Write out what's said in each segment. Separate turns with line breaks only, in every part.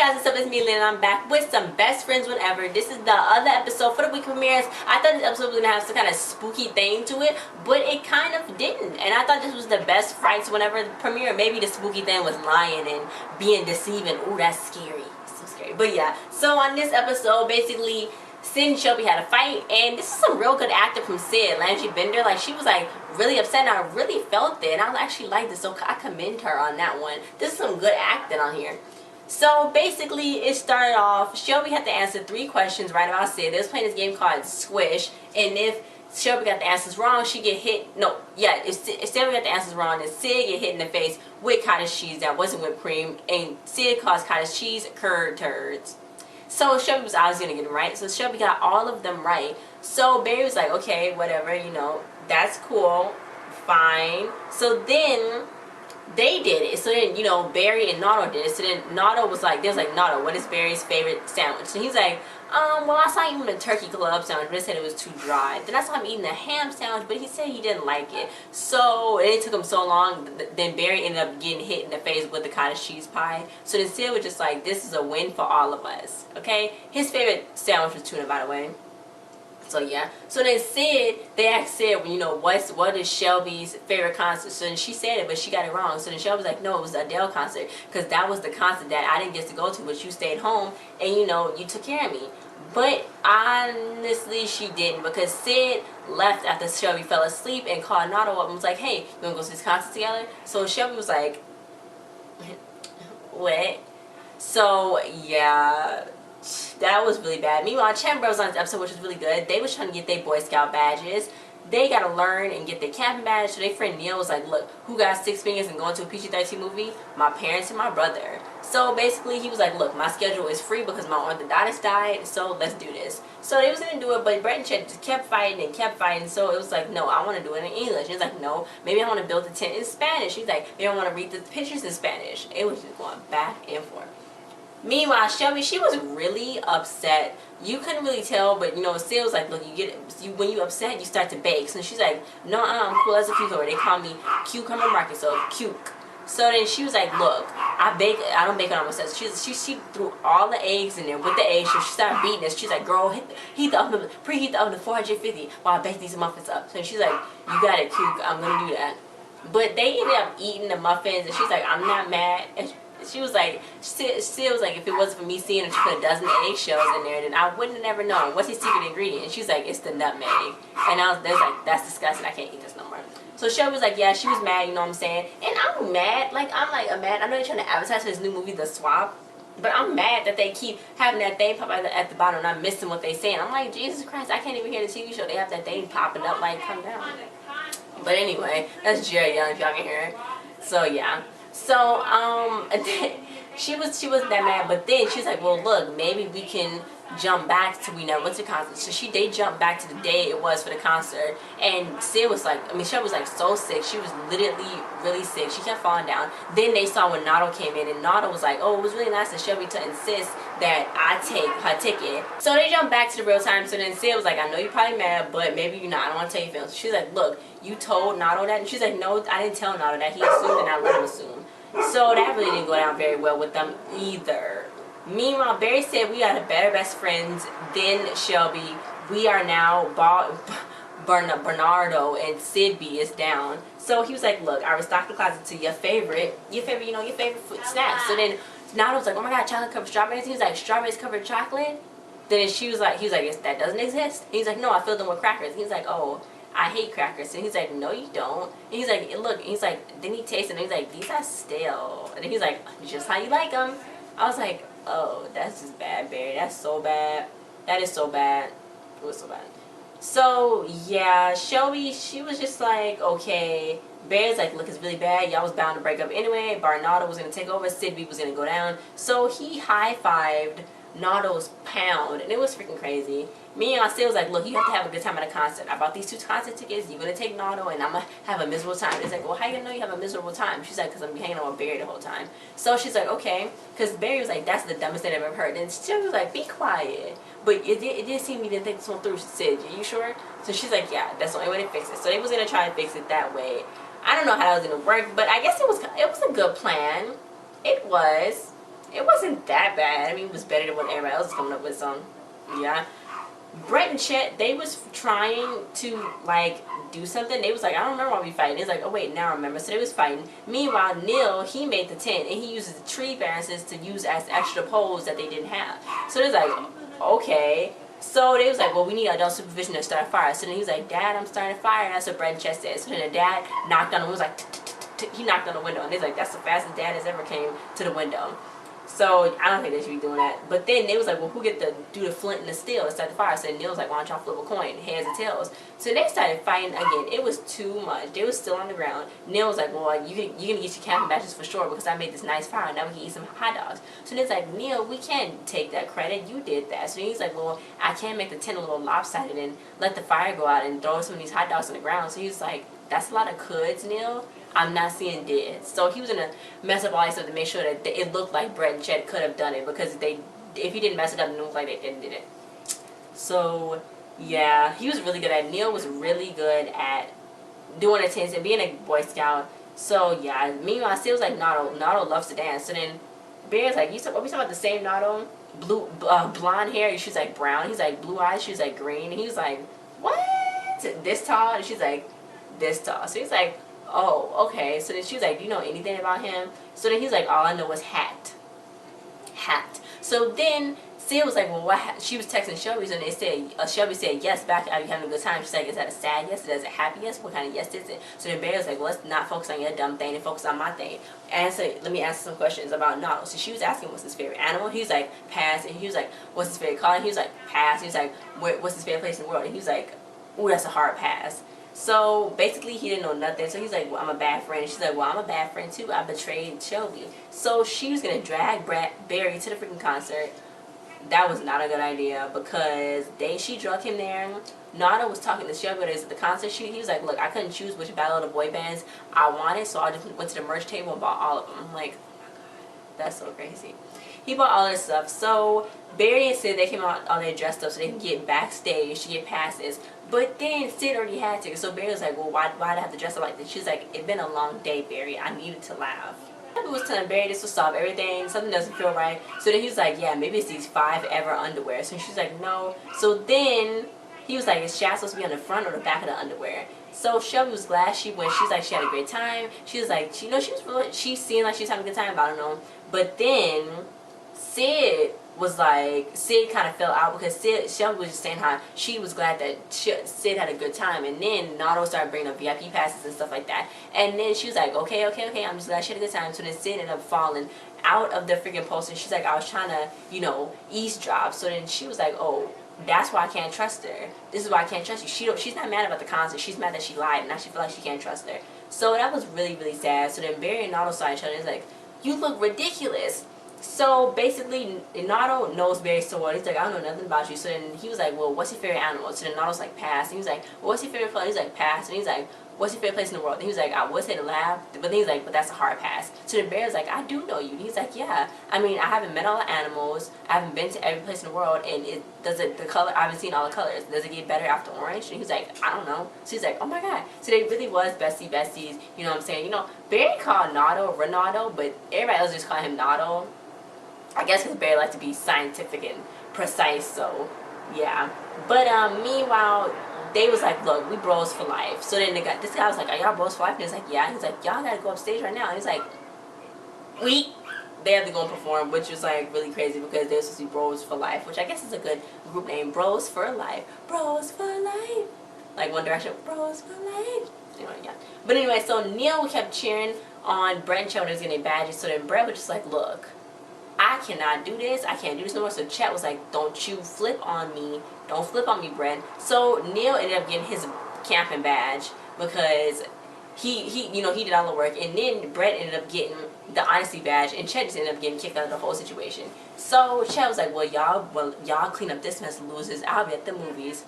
guys, what's up? It's Mila and I'm back with some best friends whenever. This is the other episode for the week premieres. I thought this episode was gonna have some kind of spooky thing to it, but it kind of didn't. And I thought this was the best frights whenever the premiere. Maybe the spooky thing was lying and being deceiving. Ooh, that's scary. So scary. But yeah, so on this episode, basically Sid and Shelby had a fight, and this is some real good acting from Sid. Landry Bender, like, she was like really upset, and I really felt it, and I actually liked it, so I commend her on that one. This is some good acting on here. So basically, it started off, Shelby had to answer 3 questions right about Sid. They was playing this game called Squish, and if Shelby got the answers wrong, she get hit. No, yeah, if Shelby got the answers wrong, then Sid get hit in the face with cottage cheese that wasn't whipped cream, and Sid caused cottage cheese curd turds. So Shelby was obviously gonna get them right. So Shelby got all of them right. So Barry was like, okay, whatever, you know, that's cool, fine. So then they did it. So then, you know, Barry and Nato did it. So then Nato was like, they was like, Nato, what is Barry's favorite sandwich? And he's like, well, I saw him eating a turkey club sandwich, but he said it was too dry. Then I saw him eating a ham sandwich, but he said he didn't like it. So it took him so long. Then Barry ended up getting hit in the face with the cottage cheese pie. So then Sid was just like, this is a win for all of us. Okay? His favorite sandwich was tuna, by the way. So yeah. So then Sid, they asked Sid, you know, what is Shelby's favorite concert? So then she said it, but she got it wrong. So then Shelby was like, no, it was the Adele concert, because that was the concert that I didn't get to go to, but you stayed home and, you know, you took care of me. But honestly, she didn't, because Sid left after Shelby fell asleep and called Nato up and was like, hey, you want to go to this concert together? So Shelby was like, what? So yeah, that was really bad. Meanwhile, Chandler was on this episode, which was really good. They was trying to get their Boy Scout badges. They got to learn and get their camping badge. So their friend Neil was like, look, who got 6 fingers and going to a PG-13 movie? My parents and my brother. So basically, he was like, look, my schedule is free because my orthodontist died, so let's do this. So they was going to do it, but Brett and Chet just kept fighting and kept fighting. So it was like, no, I want to do it in English. He was like, no, maybe I want to build the tent in Spanish. He's like, maybe I want to read the pictures in Spanish. It was just going back and forth. Meanwhile, Shelby, she was really upset. You couldn't really tell, but you know, Sid was like, look, when you upset, you start to bake. So she's like, no, I'm cool as a cucumber. They call me Cucumber Market, so cuke. So then she was like, look, I don't bake it on myself. She threw all the eggs in there with the eggs. So she started beating it. She's like, girl, preheat the oven to 450 while I bake these muffins up. So she's like, you got it, cuke. I'm gonna do that. But they ended up eating the muffins, and she's like, I'm not mad. And she was like, Sid was like, if it wasn't for me seeing her, she put a dozen eggshells in there, then I wouldn't have never known. What's his secret ingredient? And she's like, it's the nutmeg. And I was like, that's disgusting. I can't eat this no more. So Shelby was like, yeah, she was mad, you know what I'm saying? And I'm mad. Like, I'm mad. I know they're trying to advertise for this new movie, The Swap. But I'm mad that they keep having that thing pop out at the bottom and I'm missing what they're saying. I'm like, Jesus Christ, I can't even hear the TV show. They have that thing popping up, like, come down. But anyway, that's Jerry Young, if y'all can hear it. So, yeah. So, she wasn't that mad, but then she was like, well, look, maybe we can jump back to, we never went to the concert. So they jumped back to the day it was for the concert, and Sid was like, Shelby was like so sick. She was literally really sick. She kept falling down. Then they saw when Nato came in, and Nato was like, oh, it was really nice of Shelby to insist that I take her ticket. So they jumped back to the real time. So then Sid was like, I know you're probably mad, but maybe you're not. I don't want to tell you feelings. She's like, look, you told Nato that? And she's like, no, I didn't tell Nato that. He assumed and I let him assume. So that really didn't go down very well with them either. Meanwhile, Barry said, we are the better best friends than Shelby. We are now Bernardo, and Sid B is down. So he was like, look, I restocked the closet to your favorite, you know, your favorite food snacks. So then Nato was like, oh my God, chocolate covered strawberries. He was like, strawberries covered chocolate? Then he was like, yes, that doesn't exist. And he's like, no, I filled them with crackers. He's like, oh, I hate crackers. And he's like, no, you don't. And he's like, look, and he's like, then he tasted them, and he's like, these are stale. And then he's like, just how you like them. I was like, oh, that's just bad, Barry. That's so bad. That is so bad. It was so bad. So, yeah, Shelby, she was just like, okay. Barry's like, look, it's really bad. Y'all was bound to break up anyway. Bernardo was going to take over. Sid B was going to go down. So he high-fived Nato's pound, and it was freaking crazy. Me and Sid was like, look, you have to have a good time at a concert. I bought these 2 concert tickets. You're going to take Nato, and I'm going to have a miserable time. It's like, well, how you going to know you have a miserable time? She's like, because I'm hanging out with Barry the whole time. So she's like, okay. Because Barry was like, that's the dumbest thing I've ever heard. And she was like, be quiet. But it did seem you didn't think this one through. Sid, are you sure? So she's like, yeah, that's the only way to fix it. So they was going to try to fix it that way. I don't know how that was going to work, but I guess it was a good plan. It was. It wasn't that bad. I mean, it was better than what everybody else was coming up with. So, yeah. Brett and Chet, they was trying to like do something. They was like, I don't remember why we fighting. It's like, oh wait, now I remember. So they was fighting. Meanwhile, Neil, he made the tent and he uses the tree branches to use as extra poles that they didn't have. So it's like, okay. So they was like, well, we need adult supervision to start a fire. So then he was like, Dad, I'm starting a fire. And that's what Brett and Chet said. So then the dad knocked on the window. He knocked on the window. And he's like, that's the fastest dad has ever came to the window. So I don't think they should be doing that. But then they was like, well, who get to do the flint and the steel to start the fire? So Neil was like, why don't y'all flip a coin, heads or tails? So they started fighting again. It was too much. They was still on the ground. Neil was like, well, you're gonna get your camping badges for sure because I made this nice fire. Now we can eat some hot dogs. So Neil's like, Neil, we can't take that credit. You did that. So he's like, well, I can't make the tent a little lopsided and let the fire go out and throw some of these hot dogs on the ground. So he's like, that's a lot of coulds, Neil. I'm not seeing did. So he was gonna mess up all this stuff to make sure that it looked like Brett and Chet could have done it because if he didn't mess it up, it looked like they did it. So yeah, he was really good at it. Neil was really good at doing the tents and being a Boy Scout. So yeah, meanwhile, still was like Nato. Nato loves to dance. So then Bear's like, what we talking about the same Nato? Blonde hair. She's like brown. He's like blue eyes. She's like green. And he was like, what? This tall? And she's like, this tall. So he's like, oh, okay. So then she was like, do you know anything about him? So then he's like, all I know is hat. So then Sid was like, well, what? She was texting Shelby, and they said, Shelby said yes back. Are you having a good time? She's like, is that a sad yes? Is that a happy yes? What kind of yes is it? So then Barry was like, well, let's not focus on your dumb thing and focus on my thing. And so let me ask some questions about Nato. So she was asking, what's his favorite animal? He was like, pass. And he was like, what's his favorite color? And he was like, pass. He was like, what's his favorite place in the world? And he was like, ooh, that's a hard pass. So basically he didn't know nothing. So he's like, well, I'm a bad friend. And she's like, well, I'm a bad friend too. I betrayed Shelby. So she was going to drag Barry to the freaking concert. That was not a good idea because she drug him there. Nada was talking to Shelby at the concert. He was like, look, I couldn't choose which Battle of the Boy Bands I wanted. So I just went to the merch table and bought all of them. I'm like, oh my God, that's so crazy. He bought all this stuff. So Barry and Sid, they came out all they dressed up so they can get backstage to get passes. But then Sid already had tickets. So Barry was like, well, why do I have to dress up like this? She's like, it's been a long day, Barry. I needed to laugh. He was telling Barry this will solve everything. Something doesn't feel right. So then he was like, yeah, maybe it's these 5 ever underwear. So she's like, no. So then he was like, is Shad supposed to be on the front or the back of the underwear? So Shelby was glad she went. She's like, she had a great time. She was like, she seemed like she was having a good time. I don't know. But then Sid kind of fell out because Shelby was just saying how she was glad that Sid had a good time. And then Nato started bringing up VIP passes and stuff like that. And then she was like, okay, I'm just glad she had a good time. So then Sid ended up falling out of the freaking post. And she's like, I was trying to, eavesdrop. So then she was like, oh, that's why I can't trust her. This is why I can't trust you. She's not mad about the concert. She's mad that she lied. And now she feels like she can't trust her. So that was really, really sad. So then Barry and Nato saw each other. It's like, you look ridiculous. So basically, Nato knows Barry so well. He's like, I don't know nothing about you. So then he was like, well, what's your favorite animal? So then Nato's like, pass. And he was like, well, what's your favorite color? He's like, pass. And he's like, what's your favorite place in the world? And he was like, I would say the lab. But then he's like, but that's a hard pass. So then Barry was like, I do know you. And he's like, yeah. I mean, I haven't met all the animals. I haven't been to every place in the world. And the color, I haven't seen all the colors. Does it get better after orange? And he's like, I don't know. So he's like, oh my God. So they really was besties. You know what I'm saying? Barry called Nato Renato, but everybody else just called him Nato. I guess because Barry likes to be scientific and precise, so yeah. But meanwhile, they was like, look, we bros for life. So then this guy was like, are y'all bros for life? And he's like, yeah. He's like, y'all gotta go upstage right now. And he's like, they have to go and perform, which was like really crazy because they're supposed to be bros for life, which I guess is a good group name, Bros for Life. Bros for Life. Like One Direction, Bros for Life. Anyway, yeah. But anyway, so Neil kept cheering on Brett and Chet when they was getting badges. So then Brett was just like, look, I cannot do this. I can't do this no more. So Chet was like, don't you flip on me. Don't flip on me, Brett. So Neil ended up getting his camping badge because he did all the work. And then Brett ended up getting the honesty badge. And Chet just ended up getting kicked out of the whole situation. So Chet was like, well, y'all clean up this mess, losers. I'll be at the movies.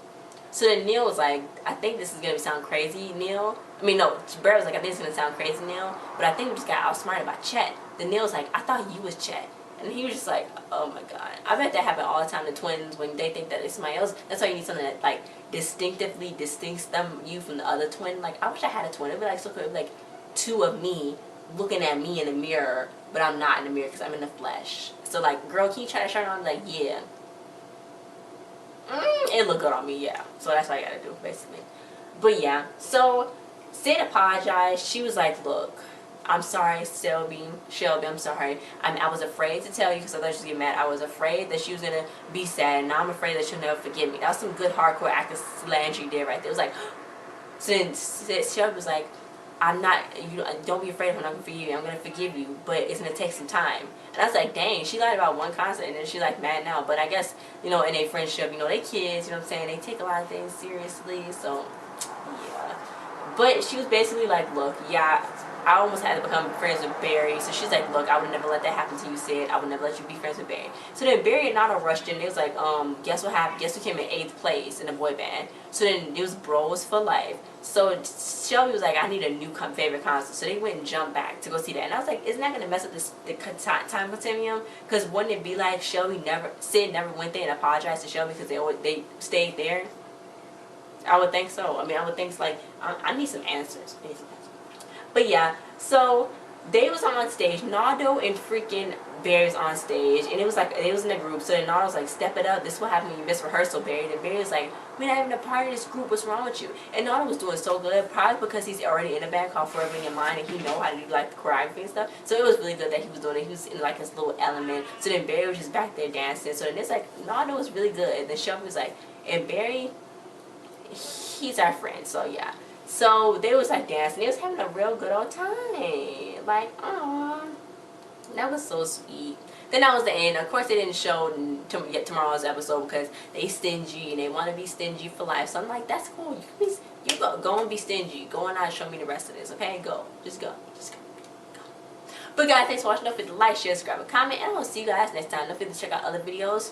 So then Neil was like, I think this is going to sound crazy, Neil. I mean, no, Brett was like, I think it's going to sound crazy, Neil. But I think we just got outsmarted by Chet. Then Neil was like, I thought you was Chet. And he was just like, oh my God. I bet that happen all the time to twins when they think that it's somebody else. That's why you need something that like distincts you from the other twin. Like, I wish I had a twin. It'd be like so cool. It'd be like 2 of me looking at me in the mirror, but I'm not in the mirror because I'm in the flesh. So like, girl, can you try that shirt on? Like, yeah. It looked good on me, yeah. So that's what I gotta do, basically. But yeah, so Sid apologized. She was like, look, I'm sorry, Shelby, I'm sorry. I was afraid to tell you because I thought she was getting mad. I was afraid that she was gonna be sad, and now I'm afraid that she'll never forgive me. That was some good hardcore acting slander you did right there. It was like, so then Shelby was like, I'm not, you don't be afraid I'm not gonna forgive you. I'm gonna forgive you, but it's gonna take some time. And I was like, dang, she lied about one concept and then she like mad now. But I guess, you know, in a friendship, you know, they kids, you know what I'm saying, they take a lot of things seriously, so yeah. But she was basically like, look, yeah, I almost had to become friends with Barry. So she's like, look, I would never let that happen to you, Sid. I would never let you be friends with Barry. So then Barry and Nana rushed in. It was like, guess what happened? Guess who came in 8th place in the boy band? So then it was bros for life. So Shelby was like, I need a new favorite concert. So they went and jumped back to go see that. And I was like, isn't that going to mess up the time continuum? Because wouldn't it be like Sid never went there and apologized to Shelby because they stayed there? I would think so. I mean, I would think, like, I need some answers. But yeah, so they was on stage. Nardo and freaking Barry's on stage, and it was like they was in a group. So then Nardo was like, "Step it up. This is what happened when you miss rehearsal, Barry." And Barry was like, "We're not even a part of this group. What's wrong with you?" And Nardo was doing so good, probably because he's already in a band called Forever in Your Mind, and he know how to do like the choreography and stuff. So it was really good that he was doing it. He was in like his little element. So then Barry was just back there dancing. So then it's like Nardo was really good, and then Shelby was like, and Barry, he's our friend. So yeah. So they was like dancing. They was having a real good old time. Like, aw, that was so sweet. Then that was the end. Of course, they didn't show tomorrow's episode because they stingy and they want to be stingy for life. So I'm like, that's cool. You go and be stingy. Go on out and show me the rest of this. Okay, go. Just go. Just go. But guys, thanks for watching. Don't forget to like, share, subscribe, and comment. And I will see you guys next time. Don't forget to check out other videos.